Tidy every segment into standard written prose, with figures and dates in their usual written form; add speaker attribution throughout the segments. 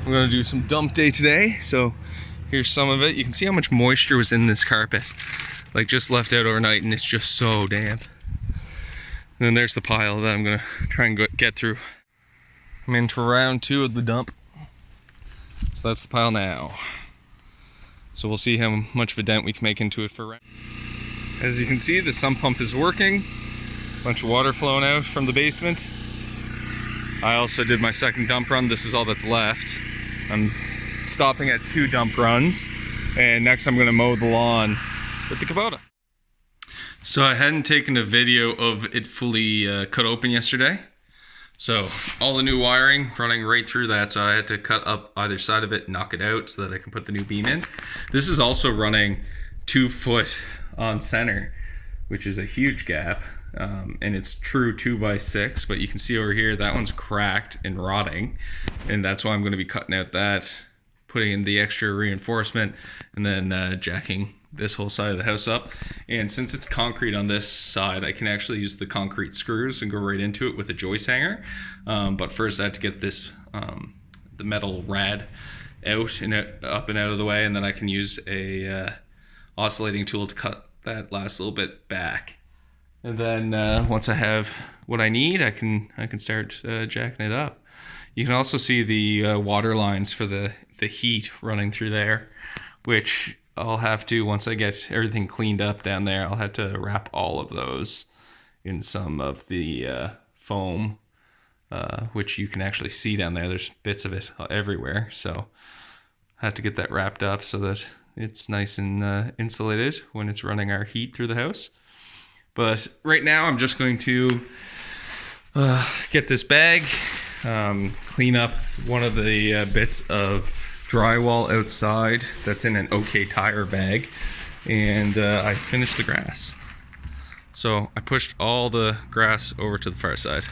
Speaker 1: We're gonna do some dump day today. So here's some of it. You can see how much moisture was in this carpet. Like just left out overnight and it's just so damp. And then there's the pile that I'm gonna try and get through. I'm into round 2 of the dump. So that's the pile now. So we'll see how much of a dent we can make into it for round. As you can see, the sump pump is working. Bunch of water flowing out from the basement. I also did my second dump run. This is all that's left. I'm stopping at 2 dump runs, and next I'm gonna mow the lawn with the Kubota. So I hadn't taken a video of it fully cut open yesterday. So all the new wiring running right through that, so I had to cut up either side of it, knock it out so that I can put the new beam in. This is also running 2 foot on center, which is a huge gap. And it's true 2x6, but you can see over here that one's cracked and rotting, and that's why I'm going to be cutting out that, putting in the extra reinforcement, and then jacking this whole side of the house up. And since it's concrete on this side, I can actually use the concrete screws and go right into it with a joist hanger. But first I had to get this the metal rad out and up and out of the way, and then I can use a oscillating tool to cut that last little bit back. And then once I have what I need, I can start jacking it up. You can also see the water lines for the heat running through there, which I'll have to, once I get everything cleaned up down there, I'll have to wrap all of those in some of the foam, which you can actually see down there. There's bits of it everywhere, so I have to get that wrapped up so that it's nice and insulated when it's running our heat through the house. But right now I'm just going to get this bag, clean up one of the bits of drywall outside that's in an OK Tire bag, and I finished the grass. So I pushed all the grass over to the far side.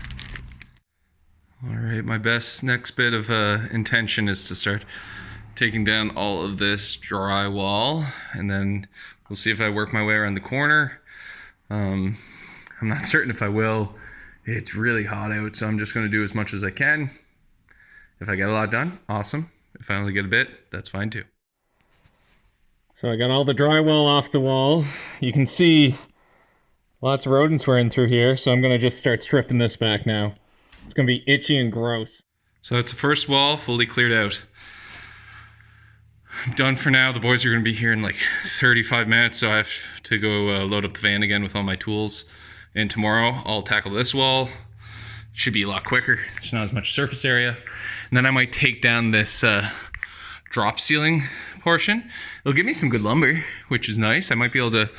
Speaker 1: All right, my next bit of intention is to start taking down all of this drywall, and then we'll see if I work my way around the corner. I'm not certain if I will. It's really hot out, so I'm just going to do as much as I can. If I get a lot done, awesome. If I only get a bit, that's fine too. So I got all the drywall off the wall. You can see lots of rodents were in through here, so I'm going to just start stripping this back now. It's going to be itchy and gross. So that's the first wall fully cleared out. Done for now. The boys are going to be here in like 35 minutes, so I have to go load up the van again with all my tools. And tomorrow I'll tackle this wall. Should be a lot quicker. There's not as much surface area. And then I might take down this drop ceiling portion. It'll give me some good lumber, which is nice. I might be able to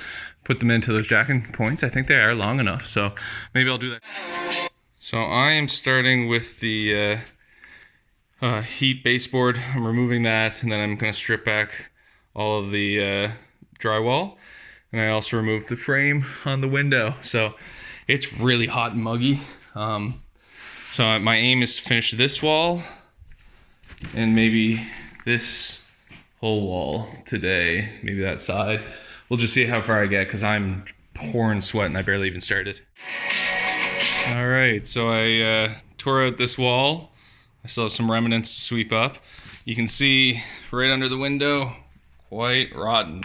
Speaker 1: put them into those jacking points. I think they are long enough, so maybe I'll do that. So I am starting with the heat baseboard. I'm removing that, and then I'm going to strip back all of the drywall, and I also removed the frame on the window. So it's really hot and muggy. So my aim is to finish this wall and maybe this whole wall today, maybe that side. We'll just see how far I get, because I'm pouring sweat and I barely even started. All right, so I tore out this wall. I still have some remnants to sweep up. You can see right under the window, quite rotten.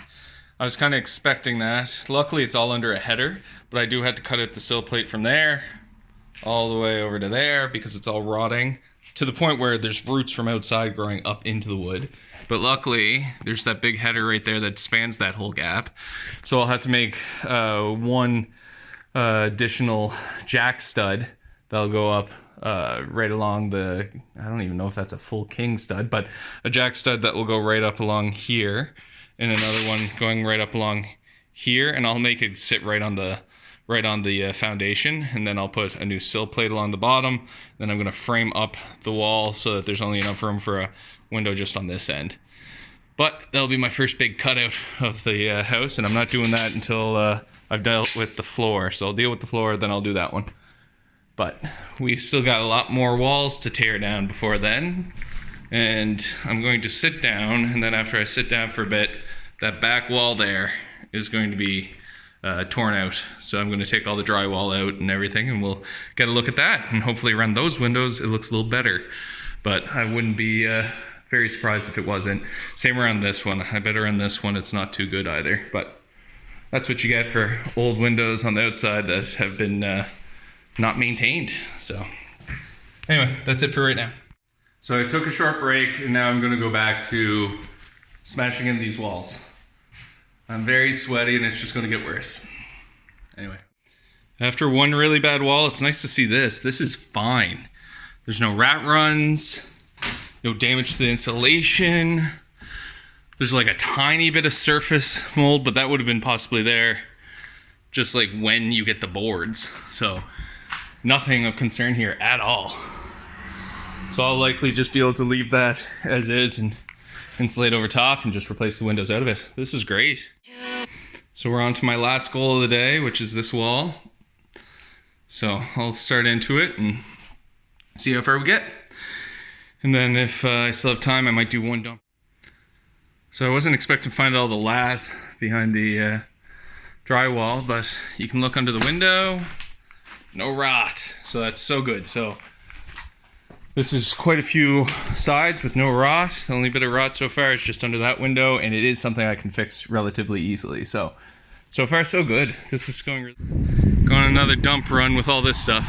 Speaker 1: I was kind of expecting that. Luckily it's all under a header, but I do have to cut out the sill plate from there all the way over to there because it's all rotting to the point where there's roots from outside growing up into the wood. But luckily there's that big header right there that spans that whole gap. So I'll have to make one additional jack stud that'll go up right along the, I don't even know if that's a full king stud, but a jack stud that will go right up along here, and another one going right up along here, and I'll make it sit right on the foundation, and then I'll put a new sill plate along the bottom. Then I'm going to frame up the wall so that there's only enough room for a window just on this end. But that'll be my first big cutout of the house, and I'm not doing that until I've dealt with the floor. So I'll deal with the floor, then I'll do that one. But we've still got a lot more walls to tear down before then. And I'm going to sit down, and then after I sit down for a bit, that back wall there is going to be torn out. So I'm going to take all the drywall out and everything, and we'll get a look at that. And hopefully around those windows, it looks a little better. But I wouldn't be very surprised if it wasn't. Same around this one. I bet around this one it's not too good either, but that's what you get for old windows on the outside that have been not maintained. So anyway, that's it for right now. So I took a short break and now I'm gonna go back to smashing in these walls. I'm very sweaty and it's just gonna get worse. Anyway, after one really bad wall, it's nice to see this. This is fine. There's no rat runs, no damage to the insulation. There's like a tiny bit of surface mold, but that would have been possibly there just like when you get the boards. So nothing of concern here at all. So I'll likely just be able to leave that as is and insulate over top and just replace the windows out of it. This is great. So we're on to my last goal of the day, which is this wall. So I'll start into it and see how far we get. And then if I still have time, I might do one dump. So I wasn't expecting to find all the lath behind the drywall, but you can look under the window, no rot. So that's so good. So this is quite a few sides with no rot. The only bit of rot so far is just under that window, and it is something I can fix relatively easily. So far so good. This is going on another dump run with all this stuff.